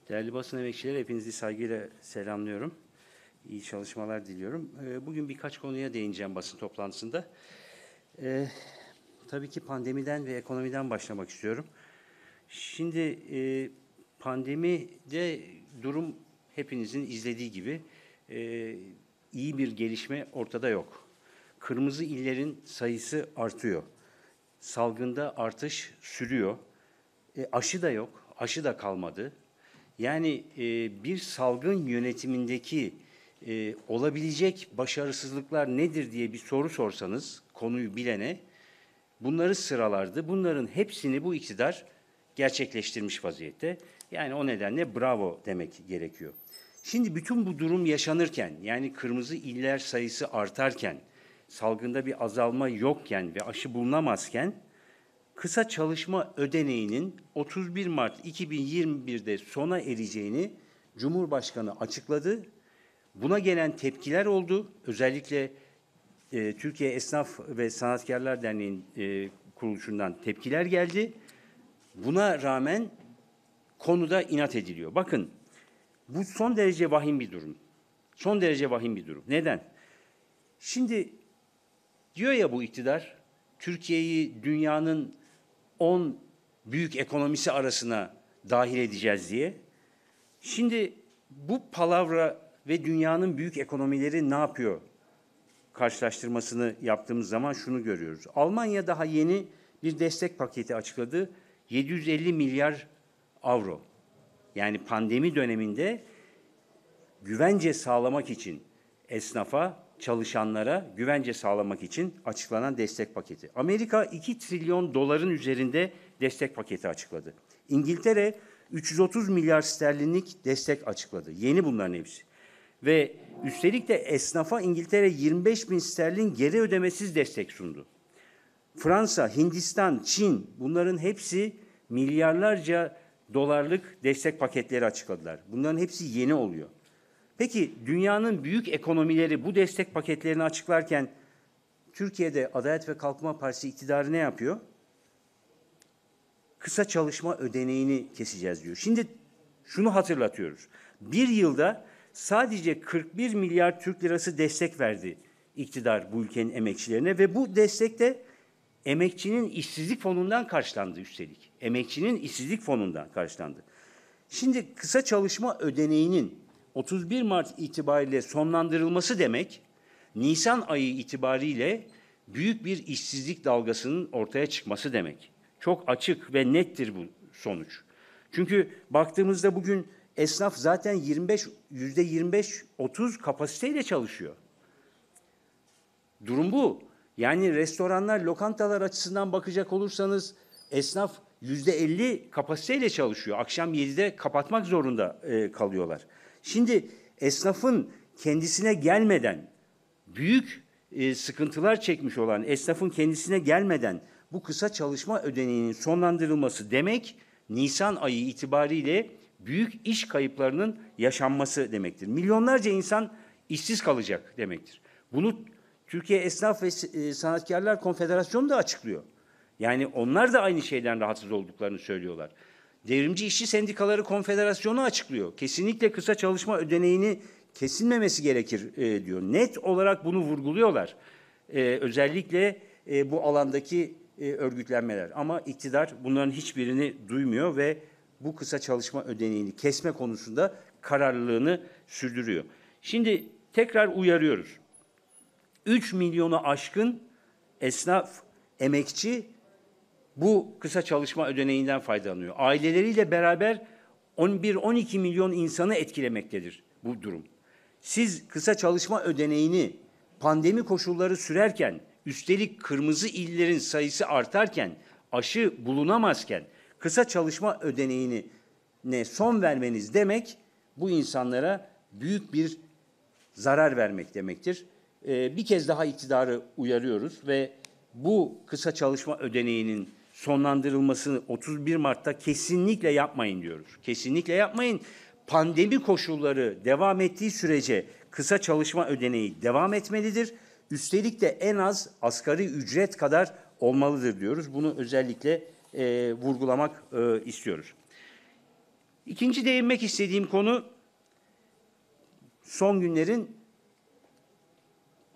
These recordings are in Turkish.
Değerli basın emekçileri, hepinizi saygıyla selamlıyorum. İyi çalışmalar diliyorum. Bugün birkaç konuya değineceğim basın toplantısında. Tabii ki pandemiden ve ekonomiden başlamak istiyorum. Şimdi pandemide durum hepinizin izlediği gibi iyi bir gelişme ortada yok. Kırmızı illerin sayısı artıyor. Salgında artış sürüyor. Aşı da yok, aşı da kalmadı. Yani bir salgın yönetimindeki olabilecek başarısızlıklar nedir diye bir soru sorsanız konuyu bilene bunları sıralardı. Bunların hepsini bu iktidar gerçekleştirmiş vaziyette. Yani o nedenle bravo demek gerekiyor. Şimdi bütün bu durum yaşanırken, yani kırmızı iller sayısı artarken, salgında bir azalma yokken ve aşı bulunamazken, kısa çalışma ödeneğinin 31 Mart 2021'de sona ereceğini Cumhurbaşkanı açıkladı. Buna gelen tepkiler oldu. Özellikle Türkiye Esnaf ve Sanatkarlar Derneği'nin kuruluşundan tepkiler geldi. Buna rağmen konuda inat ediliyor. Bakın, bu son derece vahim bir durum. Son derece vahim bir durum. Neden? Şimdi diyor ya bu iktidar, Türkiye'yi dünyanın 10 büyük ekonomisi arasına dahil edeceğiz diye. Şimdi bu palavra ve dünyanın büyük ekonomileri ne yapıyor? Karşılaştırmasını yaptığımız zaman şunu görüyoruz. Almanya daha yeni bir destek paketi açıkladı. 750 milyar avro. Yani pandemi döneminde güvence sağlamak için esnafa, çalışanlara güvence sağlamak için açıklanan destek paketi. Amerika 2 trilyon doların üzerinde destek paketi açıkladı. İngiltere 330 milyar sterlinlik destek açıkladı. Yeni bunların hepsi. Ve üstelik de esnafa İngiltere 25 bin sterlin geri ödemesiz destek sundu. Fransa, Hindistan, Çin bunların hepsi milyarlarca dolarlık destek paketleri açıkladılar. Bunların hepsi yeni oluyor. Peki dünyanın büyük ekonomileri bu destek paketlerini açıklarken Türkiye'de Adalet ve Kalkınma Partisi iktidarı ne yapıyor? Kısa çalışma ödeneğini keseceğiz diyor. Şimdi şunu hatırlatıyoruz. Bir yılda sadece 41 milyar Türk lirası destek verdi iktidar bu ülkenin emekçilerine ve bu destek de emekçinin işsizlik fonundan karşılandı üstelik. Emekçinin işsizlik fonundan karşılandı. Şimdi kısa çalışma ödeneğinin 31 Mart itibariyle sonlandırılması demek, Nisan ayı itibariyle büyük bir işsizlik dalgasının ortaya çıkması demek. Çok açık ve nettir bu sonuç. Çünkü baktığımızda bugün esnaf zaten %25-30 kapasiteyle çalışıyor. Durum bu. Yani restoranlar, lokantalar açısından bakacak olursanız esnaf %50 kapasiteyle çalışıyor. Akşam 7'de kapatmak zorunda kalıyorlar. Şimdi esnafın kendisine gelmeden, büyük sıkıntılar çekmiş olan esnafın kendisine gelmeden bu kısa çalışma ödeneğinin sonlandırılması demek, Nisan ayı itibariyle büyük iş kayıplarının yaşanması demektir. Milyonlarca insan işsiz kalacak demektir. Bunu Türkiye Esnaf ve Sanatkarlar Konfederasyonu da açıklıyor. Yani onlar da aynı şeyden rahatsız olduklarını söylüyorlar. Devrimci İşçi Sendikaları Konfederasyonu açıklıyor. Kesinlikle kısa çalışma ödeneğini kesilmemesi gerekir diyor. Net olarak bunu vurguluyorlar. Özellikle bu alandaki örgütlenmeler. Ama iktidar bunların hiçbirini duymuyor ve bu kısa çalışma ödeneğini kesme konusunda kararlılığını sürdürüyor. Şimdi tekrar uyarıyoruz. 3 milyonu aşkın esnaf, emekçi bu kısa çalışma ödeneğinden faydalanıyor. Aileleriyle beraber 11-12 milyon insanı etkilemektedir bu durum. Siz kısa çalışma ödeneğini pandemi koşulları sürerken, üstelik kırmızı illerin sayısı artarken, aşı bulunamazken kısa çalışma ödeneğine son vermeniz demek bu insanlara büyük bir zarar vermek demektir. Bir kez daha iktidarı uyarıyoruz ve bu kısa çalışma ödeneğinin sonlandırılmasını 31 Mart'ta kesinlikle yapmayın diyoruz. Kesinlikle yapmayın. Pandemi koşulları devam ettiği sürece kısa çalışma ödeneği devam etmelidir. Üstelik de en az asgari ücret kadar olmalıdır diyoruz. Bunu özellikle vurgulamak istiyoruz. İkinci değinmek istediğim konu son günlerin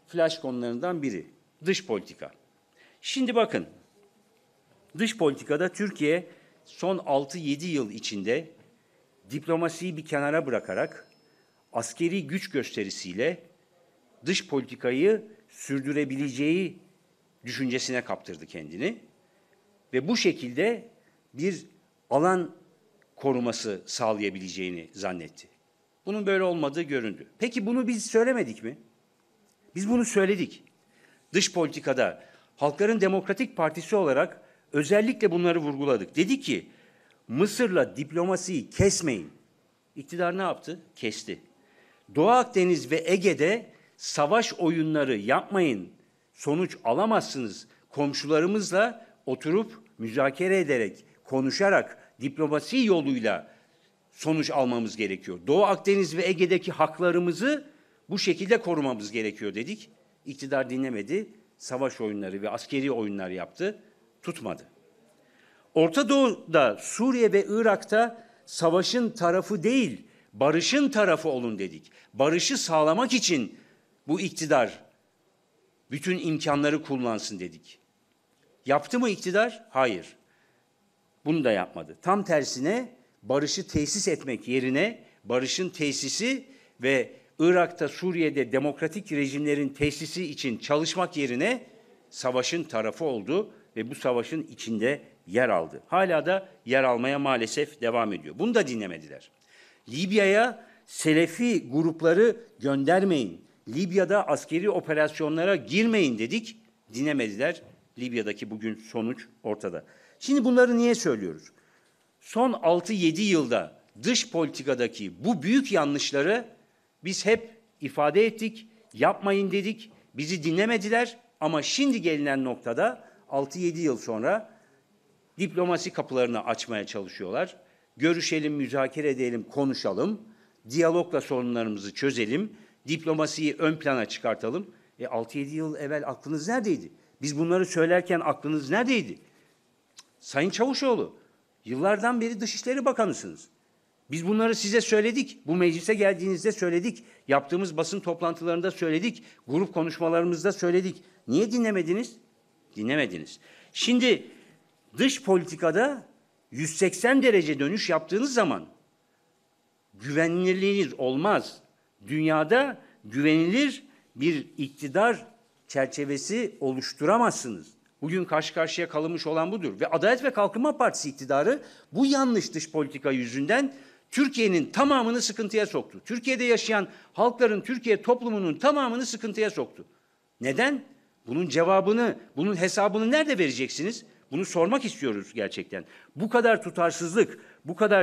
flash konularından biri. Dış politika. Şimdi bakın, dış politikada Türkiye son 6-7 yıl içinde diplomasiyi bir kenara bırakarak askeri güç gösterisiyle dış politikayı sürdürebileceği düşüncesine kaptırdı kendini ve bu şekilde bir alan koruması sağlayabileceğini zannetti. Bunun böyle olmadığı göründü. Peki bunu biz söylemedik mi? Biz bunu söyledik. Dış politikada Halkların Demokratik Partisi olarak özellikle bunları vurguladık. Dedi ki Mısır'la diplomasiyi kesmeyin. İktidar ne yaptı? Kesti. Doğu Akdeniz ve Ege'de savaş oyunları yapmayın. Sonuç alamazsınız. Komşularımızla oturup müzakere ederek, konuşarak, diplomasi yoluyla sonuç almamız gerekiyor. Doğu Akdeniz ve Ege'deki haklarımızı bu şekilde korumamız gerekiyor dedik. İktidar dinlemedi. Savaş oyunları ve askeri oyunlar yaptı. Tutmadı. Orta Doğu'da, Suriye ve Irak'ta savaşın tarafı değil, barışın tarafı olun dedik. Barışı sağlamak için bu iktidar bütün imkanları kullansın dedik. Yaptı mı iktidar? Hayır. Bunu da yapmadı. Tam tersine barışı tesis etmek yerine barışın tesisi ve Irak'ta, Suriye'de demokratik rejimlerin tesisi için çalışmak yerine savaşın tarafı oldu ve bu savaşın içinde yer aldı. Hala da yer almaya maalesef devam ediyor. Bunu da dinlemediler. Libya'ya Selefi grupları göndermeyin. Libya'da askeri operasyonlara girmeyin dedik. Dinlemediler. Libya'daki bugün sonuç ortada. Şimdi bunları niye söylüyoruz? Son 6-7 yılda dış politikadaki bu büyük yanlışları biz hep ifade ettik, yapmayın dedik, bizi dinlemediler ama şimdi gelinen noktada 6-7 yıl sonra diplomasi kapılarını açmaya çalışıyorlar. Görüşelim, müzakere edelim, konuşalım, diyalogla sorunlarımızı çözelim, diplomasiyi ön plana çıkartalım. 6-7 yıl evvel aklınız neredeydi? Biz bunları söylerken aklınız neredeydi? Sayın Çavuşoğlu, yıllardan beri Dışişleri Bakanısınız. Biz bunları size söyledik. Bu meclise geldiğinizde söyledik. Yaptığımız basın toplantılarında söyledik. Grup konuşmalarımızda söyledik. Niye dinlemediniz? Dinlemediniz. Şimdi dış politikada 180 derece dönüş yaptığınız zaman güvenilirliğiniz olmaz. Dünyada güvenilir bir iktidar çerçevesi oluşturamazsınız. Bugün karşı karşıya kalınmış olan budur. Ve Adalet ve Kalkınma Partisi iktidarı bu yanlış dış politika yüzünden Türkiye'nin tamamını sıkıntıya soktu. Türkiye'de yaşayan halkların, Türkiye toplumunun tamamını sıkıntıya soktu. Neden? Bunun cevabını, bunun hesabını nerede vereceksiniz? Bunu sormak istiyoruz gerçekten. Bu kadar tutarsızlık, bu kadar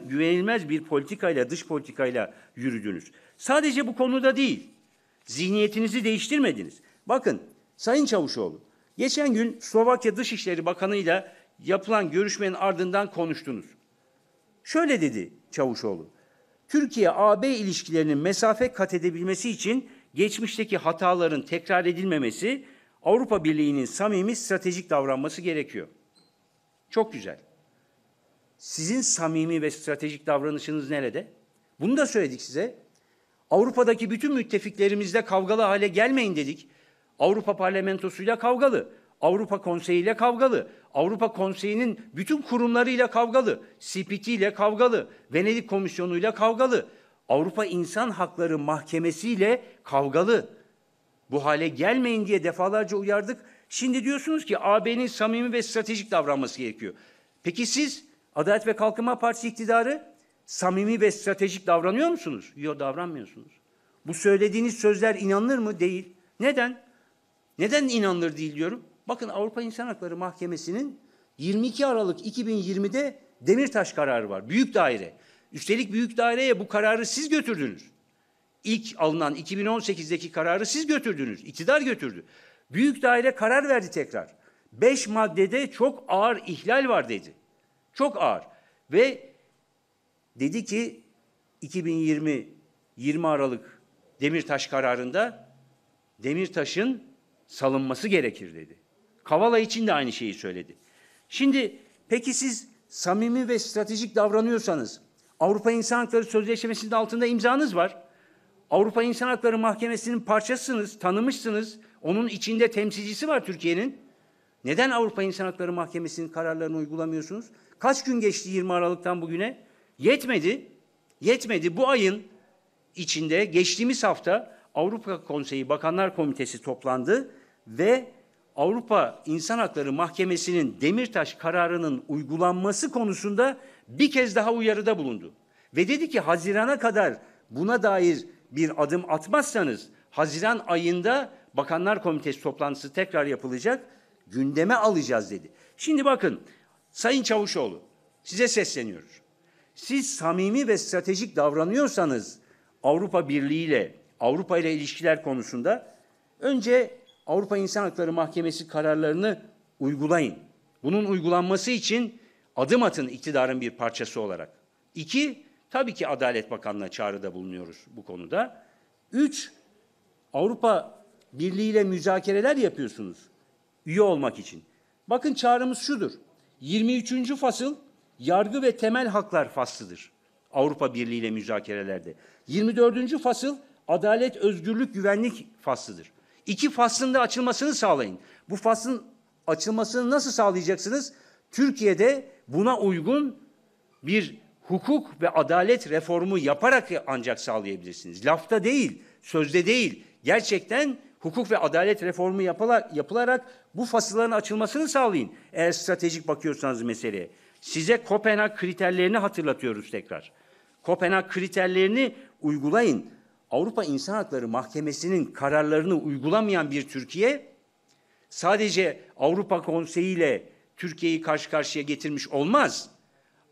güvenilmez bir politikayla, dış politikayla yürüdünüz. Sadece bu konuda değil, zihniyetinizi değiştirmediniz. Bakın, Sayın Çavuşoğlu, geçen gün Slovakya Dışişleri Bakanı'yla yapılan görüşmenin ardından konuştunuz. Şöyle dedi Çavuşoğlu, Türkiye-AB ilişkilerinin mesafe kat edebilmesi için geçmişteki hataların tekrar edilmemesi, Avrupa Birliği'nin samimi stratejik davranması gerekiyor. Çok güzel. Sizin samimi ve stratejik davranışınız nerede? Bunu da söyledik size. Avrupa'daki bütün müttefiklerimizle kavgalı hale gelmeyin dedik. Avrupa Parlamentosu'yla kavgalı, Avrupa Konseyi ile kavgalı, Avrupa Konseyi'nin bütün kurumlarıyla kavgalı, CPT ile kavgalı, Venedik Komisyonu ile kavgalı, Avrupa İnsan Hakları Mahkemesi ile kavgalı. Bu hale gelmeyin diye defalarca uyardık. Şimdi diyorsunuz ki AB'nin samimi ve stratejik davranması gerekiyor. Peki siz Adalet ve Kalkınma Partisi iktidarı samimi ve stratejik davranıyor musunuz? Yok, davranmıyorsunuz. Bu söylediğiniz sözler inanılır mı? Değil. Neden? Neden inanılır değil diyorum? Bakın Avrupa İnsan Hakları Mahkemesi'nin 22 Aralık 2020'de Demirtaş kararı var. Büyük daire. Üstelik büyük daireye bu kararı siz götürdünüz. İlk alınan 2018'deki kararı siz götürdünüz. İktidar götürdü. Büyük daire karar verdi tekrar. 5 maddede çok ağır ihlal var dedi. Çok ağır. Ve dedi ki 2020 Aralık Demirtaş kararında Demirtaş'ın salınması gerekir dedi. Kavala için de aynı şeyi söyledi. Şimdi peki siz samimi ve stratejik davranıyorsanız Avrupa İnsan Hakları Sözleşmesi'nin altında imzanız var. Avrupa İnsan Hakları Mahkemesi'nin parçasısınız, tanımışsınız. Onun içinde temsilcisi var Türkiye'nin. Neden Avrupa İnsan Hakları Mahkemesi'nin kararlarını uygulamıyorsunuz? Kaç gün geçti 20 Aralık'tan bugüne? Yetmedi. Yetmedi. Bu ayın içinde geçtiğimiz hafta Avrupa Konseyi Bakanlar Komitesi toplandı ve Avrupa İnsan Hakları Mahkemesi'nin Demirtaş kararının uygulanması konusunda bir kez daha uyarıda bulundu. Ve dedi ki Haziran'a kadar buna dair bir adım atmazsanız Haziran ayında Bakanlar Komitesi toplantısı tekrar yapılacak, gündeme alacağız dedi. Şimdi bakın Sayın Çavuşoğlu, size sesleniyoruz. Siz samimi ve stratejik davranıyorsanız Avrupa Birliği ile, Avrupa ile ilişkiler konusunda önce Avrupa İnsan Hakları Mahkemesi kararlarını uygulayın. Bunun uygulanması için adım atın iktidarın bir parçası olarak. 2, tabii ki Adalet Bakanlığı'na çağrıda bulunuyoruz bu konuda. 3, Avrupa Birliği ile müzakereler yapıyorsunuz üye olmak için. Bakın çağrımız şudur. 23. fasıl yargı ve temel haklar faslıdır Avrupa Birliği ile müzakerelerde. 24. fasıl adalet, özgürlük, güvenlik faslıdır. 2 faslın da açılmasını sağlayın. Bu faslın açılmasını nasıl sağlayacaksınız? Türkiye'de buna uygun bir hukuk ve adalet reformu yaparak ancak sağlayabilirsiniz. Lafta değil, sözde değil. Gerçekten hukuk ve adalet reformu yapılarak bu fasılların açılmasını sağlayın. Eğer stratejik bakıyorsanız meseleye. Size Kopenhag kriterlerini hatırlatıyoruz tekrar. Kopenhag kriterlerini uygulayın. Avrupa İnsan Hakları Mahkemesi'nin kararlarını uygulamayan bir Türkiye, sadece Avrupa Konseyi ile Türkiye'yi karşı karşıya getirmiş olmaz.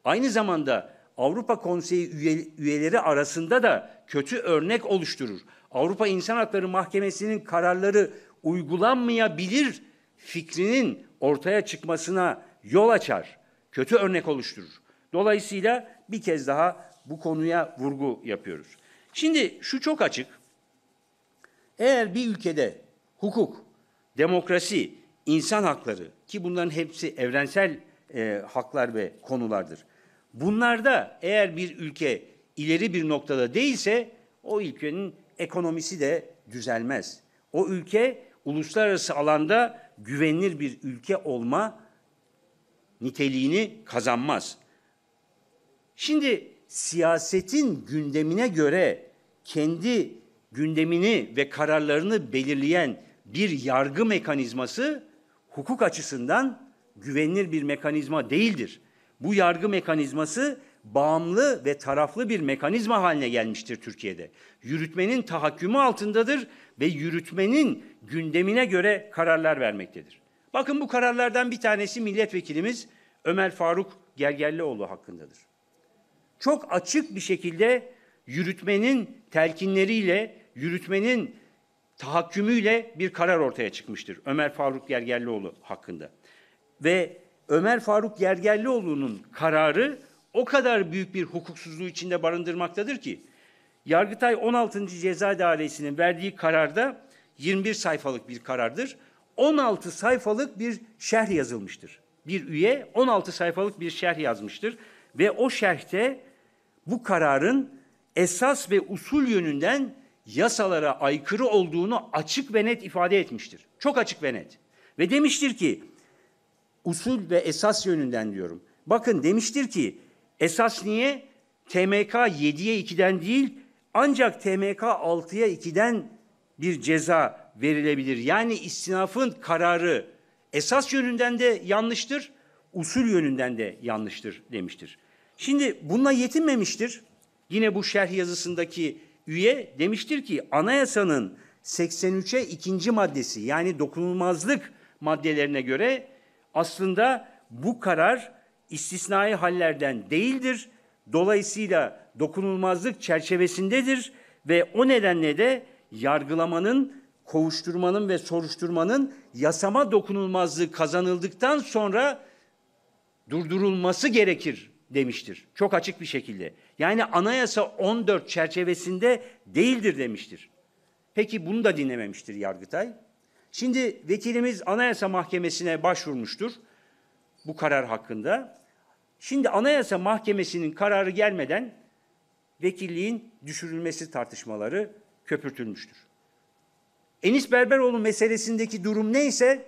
Aynı zamanda Avrupa Konseyi üyeleri arasında da kötü örnek oluşturur. Avrupa İnsan Hakları Mahkemesi'nin kararları uygulanmayabilir fikrinin ortaya çıkmasına yol açar. Kötü örnek oluşturur. Dolayısıyla bir kez daha bu konuya vurgu yapıyoruz. Şimdi şu çok açık. Eğer bir ülkede hukuk, demokrasi, insan hakları ki bunların hepsi evrensel haklar ve konulardır. Bunlarda eğer bir ülke ileri bir noktada değilse o ülkenin ekonomisi de düzelmez. O ülke uluslararası alanda güvenilir bir ülke olma niteliğini kazanmaz. Şimdi siyasetin gündemine göre kendi gündemini ve kararlarını belirleyen bir yargı mekanizması hukuk açısından güvenilir bir mekanizma değildir. Bu yargı mekanizması bağımlı ve taraflı bir mekanizma haline gelmiştir Türkiye'de. Yürütmenin tahakkümü altındadır ve yürütmenin gündemine göre kararlar vermektedir. Bakın bu kararlardan bir tanesi milletvekilimiz Ömer Faruk Gergerlioğlu hakkındadır. Çok açık bir şekilde yürütmenin telkinleriyle, yürütmenin tahakkümüyle bir karar ortaya çıkmıştır Ömer Faruk Gergerlioğlu hakkında. Ve Ömer Faruk Gergerlioğlu'nun kararı o kadar büyük bir hukuksuzluğu içinde barındırmaktadır ki, Yargıtay 16. Ceza Dairesi'nin verdiği kararda 21 sayfalık bir karardır. 16 sayfalık bir şerh yazılmıştır. Bir üye 16 sayfalık bir şerh yazmıştır ve o şerhte bu kararın esas ve usul yönünden yasalara aykırı olduğunu açık ve net ifade etmiştir. Çok açık ve net. Ve demiştir ki, usul ve esas yönünden diyorum. Bakın demiştir ki, esas niye? TMK 7'ye 2'den değil, ancak TMK 6'ya 2'den bir ceza verilebilir. Yani istinafın kararı esas yönünden de yanlıştır, usul yönünden de yanlıştır demiştir. Şimdi bununla yetinmemiştir. Yine bu şerh yazısındaki üye demiştir ki anayasanın 83'e 2. maddesi yani dokunulmazlık maddelerine göre aslında bu karar istisnai hallerden değildir. Dolayısıyla dokunulmazlık çerçevesindedir ve o nedenle de yargılamanın, kovuşturmanın ve soruşturmanın yasama dokunulmazlığı kazanıldıktan sonra durdurulması gerekir demiştir. Çok açık bir şekilde. Yani Anayasa 14 çerçevesinde değildir demiştir. Peki bunu da dinlememiştir Yargıtay. Şimdi vekilimiz Anayasa Mahkemesi'ne başvurmuştur bu karar hakkında. Şimdi Anayasa Mahkemesi'nin kararı gelmeden vekilliğin düşürülmesi tartışmaları köpürtülmüştür. Enis Berberoğlu meselesindeki durum neyse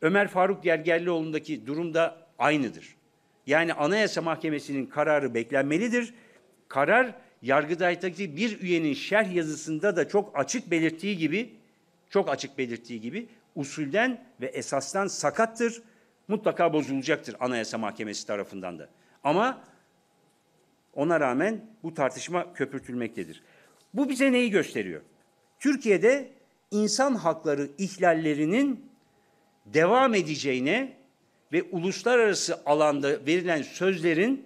Ömer Faruk Gergerlioğlu'ndaki durum da aynıdır. Yani Anayasa Mahkemesi'nin kararı beklenmelidir. Karar Yargıtay'daki bir üyenin şerh yazısında da çok açık belirttiği gibi usulden ve esastan sakattır. Mutlaka bozulacaktır Anayasa Mahkemesi tarafından da. Ama ona rağmen bu tartışma köpürtülmektedir. Bu bize neyi gösteriyor? Türkiye'de insan hakları ihlallerinin devam edeceğine ve uluslararası alanda verilen sözlerin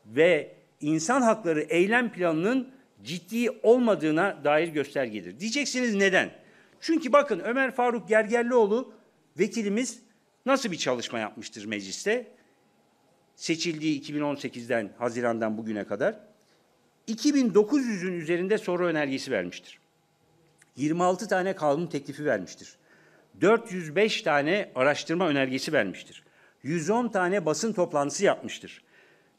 ve insan hakları eylem planının ciddi olmadığına dair göstergedir. Diyeceksiniz neden? Çünkü bakın Ömer Faruk Gergerlioğlu vekilimiz nasıl bir çalışma yapmıştır mecliste? Seçildiği 2018'den, Haziran'dan bugüne kadar 2900'ün üzerinde soru önergesi vermiştir. 26 tane kanun teklifi vermiştir. 405 tane araştırma önergesi vermiştir. 110 tane basın toplantısı yapmıştır.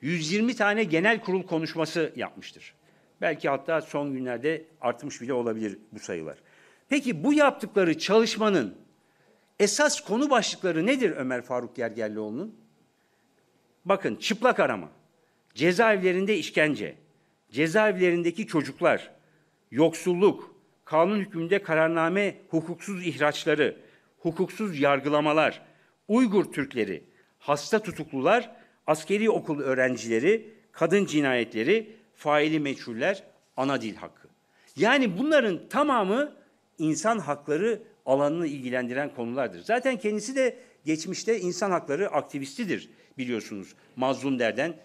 120 tane genel kurul konuşması yapmıştır. Belki hatta son günlerde artmış bile olabilir bu sayılar. Peki bu yaptıkları çalışmanın esas konu başlıkları nedir Ömer Faruk Gergerlioğlu'nun? Bakın çıplak arama, cezaevlerinde işkence, cezaevlerindeki çocuklar, yoksulluk, kanun hükmünde kararname hukuksuz ihraçları, hukuksuz yargılamalar, Uygur Türkleri, hasta tutuklular, askeri okul öğrencileri, kadın cinayetleri, faili meçhuller, ana dil hakkı. Yani bunların tamamı insan hakları alanını ilgilendiren konulardır. Zaten kendisi de geçmişte insan hakları aktivistidir biliyorsunuz. Mazlum Der'den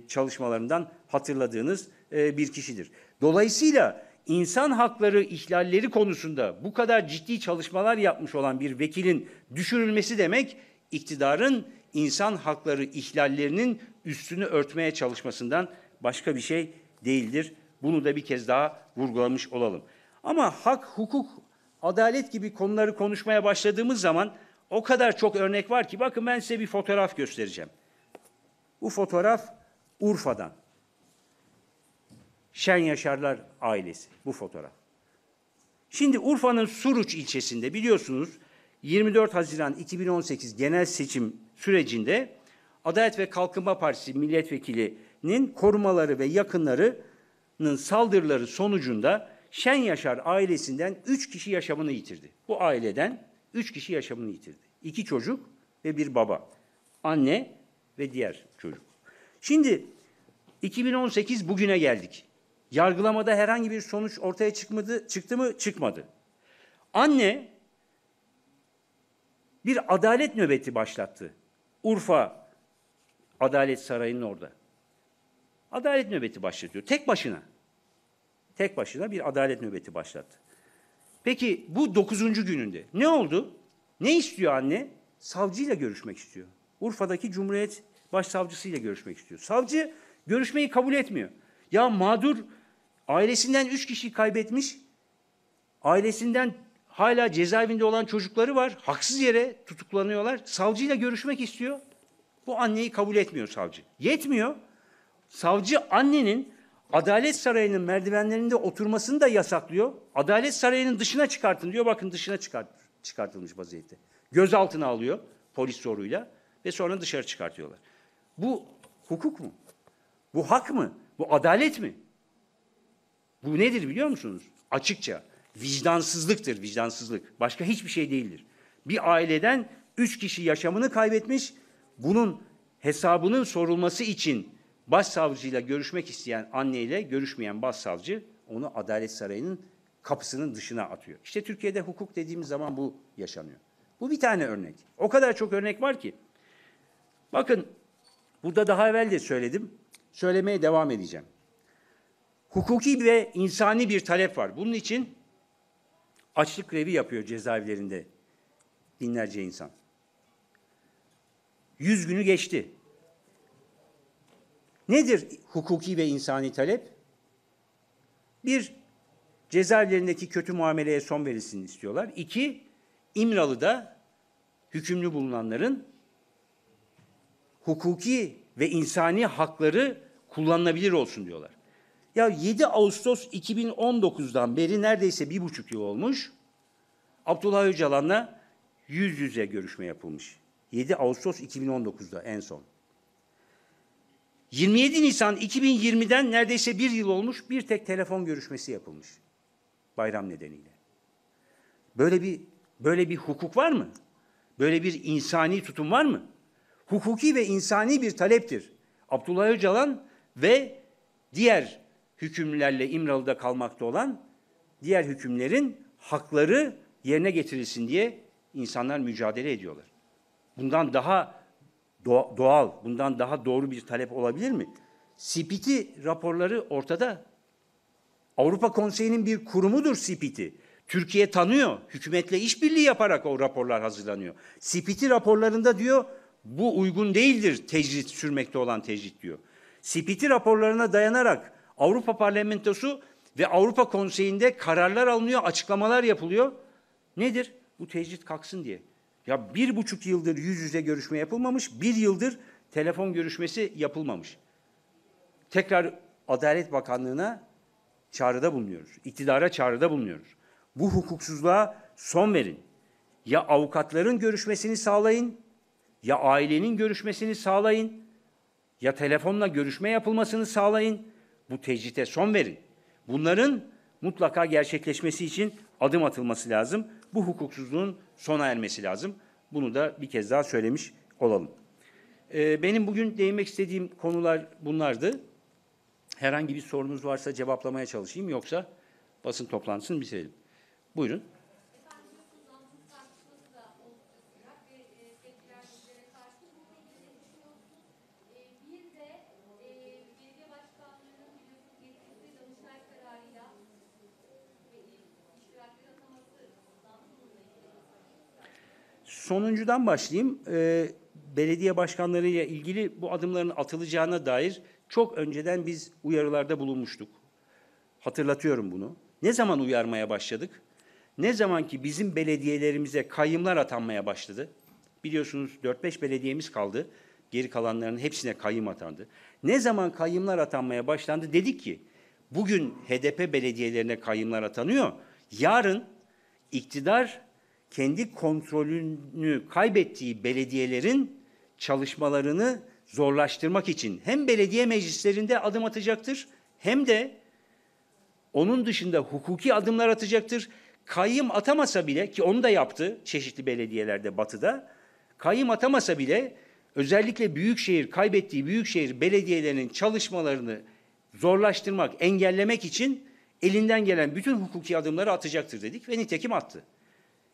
çalışmalarından hatırladığınız bir kişidir. Dolayısıyla insan hakları ihlalleri konusunda bu kadar ciddi çalışmalar yapmış olan bir vekilin düşürülmesi demek, iktidarın insan hakları ihlallerinin üstünü örtmeye çalışmasından başka bir şey değildir. Bunu da bir kez daha vurgulamış olalım. Ama hak, hukuk, adalet gibi konuları konuşmaya başladığımız zaman o kadar çok örnek var ki, bakın ben size bir fotoğraf göstereceğim. Bu fotoğraf Urfa'dan. Şen Yaşarlar ailesi, bu fotoğraf. Şimdi Urfa'nın Suruç ilçesinde biliyorsunuz 24 Haziran 2018 genel seçim sürecinde Adalet ve Kalkınma Partisi milletvekilinin korumaları ve yakınlarının saldırıları sonucunda Şen Yaşar ailesinden 3 kişi yaşamını yitirdi. Bu aileden 3 kişi yaşamını yitirdi. 2 çocuk ve bir baba. Anne ve diğer çocuk. Şimdi 2018 bugüne geldik. Yargılamada herhangi bir sonuç ortaya çıktı mı? Çıkmadı. Anne bir adalet nöbeti başlattı. Urfa Adalet Sarayı'nın orada. Adalet nöbeti başlatıyor. Tek başına. Tek başına bir adalet nöbeti başlattı. Peki bu 9. gününde ne oldu? Ne istiyor anne? Savcıyla görüşmek istiyor. Urfa'daki Cumhuriyet Başsavcısıyla görüşmek istiyor. Savcı görüşmeyi kabul etmiyor. Ya mağdur ailesinden 3 kişi kaybetmiş. Ailesinden hala cezaevinde olan çocukları var. Haksız yere tutuklanıyorlar. Savcıyla görüşmek istiyor. Bu anneyi kabul etmiyor savcı. Yetmiyor. Savcı annenin Adalet Sarayı'nın merdivenlerinde oturmasını da yasaklıyor. Adalet Sarayı'nın dışına çıkartın diyor. Bakın dışına çıkartılmış vaziyette. Gözaltına alıyor polis zoruyla ve sonra dışarı çıkartıyorlar. Bu hukuk mu? Bu hak mı? Bu adalet mi? Bu nedir biliyor musunuz? Açıkça vicdansızlıktır, vicdansızlık. Başka hiçbir şey değildir. Bir aileden 3 kişi yaşamını kaybetmiş, bunun hesabının sorulması için başsavcıyla görüşmek isteyen anneyle görüşmeyen başsavcı onu Adalet Sarayı'nın kapısının dışına atıyor. İşte Türkiye'de hukuk dediğimiz zaman bu yaşanıyor. Bu bir tane örnek. O kadar çok örnek var ki. Bakın burada daha evvel de söyledim. Söylemeye devam edeceğim. Hukuki ve insani bir talep var. Bunun için açlık grevi yapıyor cezaevlerinde binlerce insan. 100 günü geçti. Nedir hukuki ve insani talep? Bir, cezaevlerindeki kötü muameleye son verilsin istiyorlar. 2, İmralı'da hükümlü bulunanların hukuki ve insani hakları kullanılabilir olsun diyorlar. Ya 7 Ağustos 2019'dan beri neredeyse 1,5 yıl olmuş. Abdullah Öcalan'la yüz yüze görüşme yapılmış. 7 Ağustos 2019'da en son. 27 Nisan 2020'den neredeyse bir yıl olmuş, bir tek telefon görüşmesi yapılmış. Bayram nedeniyle. Böyle bir hukuk var mı? Böyle bir insani tutum var mı? Hukuki ve insani bir taleptir. Abdullah Öcalan ve diğer hükümlülerle İmralı'da kalmakta olan diğer hükümlerin hakları yerine getirilsin diye insanlar mücadele ediyorlar. Bundan daha doğal, bundan daha doğru bir talep olabilir mi? CPT raporları ortada. Avrupa Konseyi'nin bir kurumudur CPT. Türkiye tanıyor, hükümetle işbirliği yaparak o raporlar hazırlanıyor. CPT raporlarında diyor, bu uygun değildir tecrit sürmekte olan tecrit diyor. CPT raporlarına dayanarak Avrupa Parlamentosu ve Avrupa Konseyi'nde kararlar alınıyor, açıklamalar yapılıyor. Nedir? Bu tecrit kalksın diye. Ya 1,5 yıldır yüz yüze görüşme yapılmamış, 1 yıldır telefon görüşmesi yapılmamış. Tekrar Adalet Bakanlığı'na çağrıda bulunuyoruz. İktidara çağrıda bulunuyoruz. Bu hukuksuzluğa son verin. Ya avukatların görüşmesini sağlayın, ya ailenin görüşmesini sağlayın, ya telefonla görüşme yapılmasını sağlayın. Bu tecrite son verin. Bunların mutlaka gerçekleşmesi için adım atılması lazım. Bu hukuksuzluğun sona ermesi lazım. Bunu da bir kez daha söylemiş olalım. Benim bugün değinmek istediğim konular bunlardı. Herhangi bir sorunuz varsa cevaplamaya çalışayım, yoksa basın toplantısını bitirelim. Buyurun. Sonuncudan başlayayım. Belediye başkanlarıyla ilgili bu adımların atılacağına dair çok önceden biz uyarılarda bulunmuştuk. Hatırlatıyorum bunu. Ne zaman uyarmaya başladık? Ne zaman ki bizim belediyelerimize kayyımlar atanmaya başladı. Biliyorsunuz 4-5 belediyemiz kaldı. Geri kalanların hepsine kayyım atandı. Ne zaman kayyımlar atanmaya başlandı, dedik ki bugün HDP belediyelerine kayyımlar atanıyor. Yarın iktidar kendi kontrolünü kaybettiği belediyelerin çalışmalarını zorlaştırmak için hem belediye meclislerinde adım atacaktır, hem de onun dışında hukuki adımlar atacaktır. Kayyım atamasa bile, ki onu da yaptı çeşitli belediyelerde batıda, kayyım atamasa bile özellikle kaybettiği büyükşehir belediyelerinin çalışmalarını zorlaştırmak, engellemek için elinden gelen bütün hukuki adımları atacaktır dedik ve nitekim attı.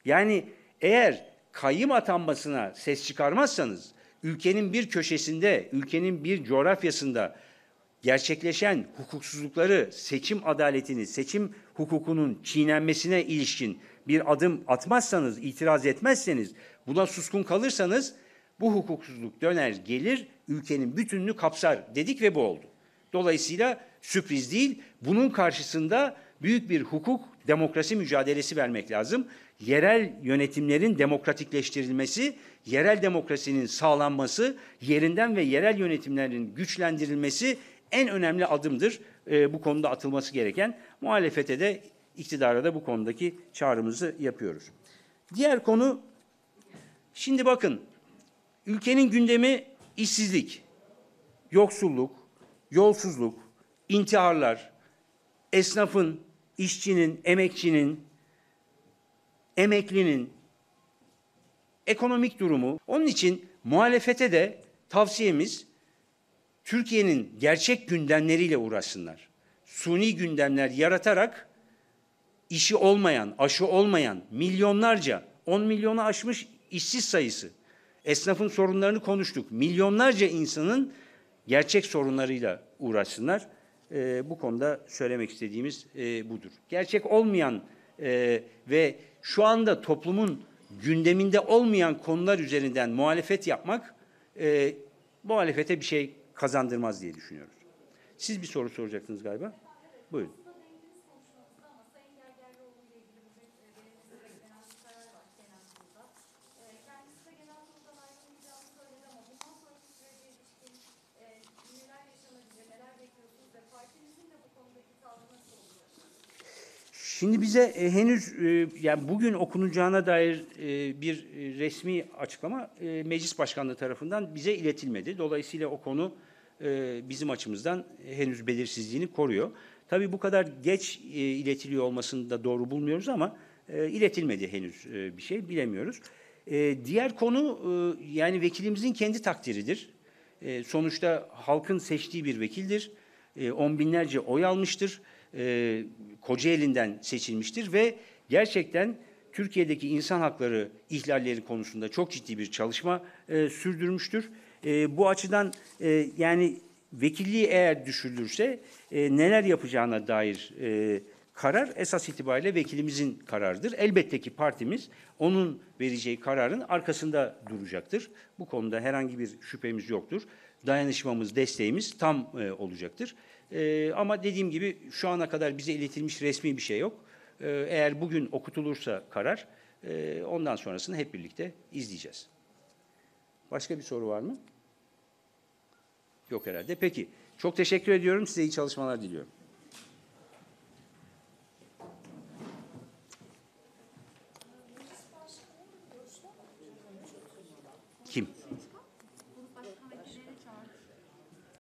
Yani eğer kayyım atanmasına ses çıkarmazsanız, ülkenin bir köşesinde, ülkenin bir coğrafyasında gerçekleşen hukuksuzlukları, seçim adaletini, seçim hukukunun çiğnenmesine ilişkin bir adım atmazsanız, itiraz etmezseniz, buna suskun kalırsanız bu hukuksuzluk döner gelir, ülkenin bütününü kapsar dedik ve bu oldu. Dolayısıyla sürpriz değil, bunun karşısında büyük bir hukuk, demokrasi mücadelesi vermek lazım. Yerel yönetimlerin demokratikleştirilmesi, yerel demokrasinin sağlanması, yerinden ve yerel yönetimlerin güçlendirilmesi en önemli adımdır. Bu konuda atılması gereken. Muhalefete de, iktidara da bu konudaki çağrımızı yapıyoruz. Diğer konu, şimdi bakın, ülkenin gündemi işsizlik, yoksulluk, yolsuzluk, intiharlar, esnafın, işçinin, emekçinin, emeklinin ekonomik durumu. Onun için muhalefete de tavsiyemiz, Türkiye'nin gerçek gündemleriyle uğraşsınlar. Suni gündemler yaratarak işi olmayan, aşı olmayan milyonlarca, 10 milyonu aşmış işsiz sayısı, esnafın sorunlarını konuştuk. Milyonlarca insanın gerçek sorunlarıyla uğraşsınlar. Bu konuda söylemek istediğimiz budur. Gerçek olmayan ve şu anda toplumun gündeminde olmayan konular üzerinden muhalefet yapmak muhalefete bir şey kazandırmaz diye düşünüyoruz. Siz bir soru soracaktınız galiba. Buyurun. Şimdi bize henüz yani bugün okunacağına dair bir resmi açıklama Meclis Başkanlığı tarafından bize iletilmedi. Dolayısıyla o konu bizim açımızdan henüz belirsizliğini koruyor. Tabii bu kadar geç iletiliyor olmasını da doğru bulmuyoruz ama iletilmedi henüz bir şey, bilemiyoruz. Diğer konu yani vekilimizin kendi takdiridir. Sonuçta halkın seçtiği bir vekildir. On binlerce oy almıştır. Kocaeli'nden seçilmiştir ve gerçekten Türkiye'deki insan hakları ihlalleri konusunda çok ciddi bir çalışma sürdürmüştür. Bu açıdan yani vekilliği eğer düşürülürse neler yapacağına dair karar esas itibariyle vekilimizin kararıdır. Elbette ki partimiz onun vereceği kararın arkasında duracaktır. Bu konuda herhangi bir şüphemiz yoktur. Dayanışmamız, desteğimiz tam olacaktır. Ama dediğim gibi şu ana kadar bize iletilmiş resmi bir şey yok. Eğer bugün okutulursa karar, ondan sonrasını hep birlikte izleyeceğiz. Başka bir soru var mı? Yok herhalde. Peki. Çok teşekkür ediyorum. Size iyi çalışmalar diliyorum. Kim?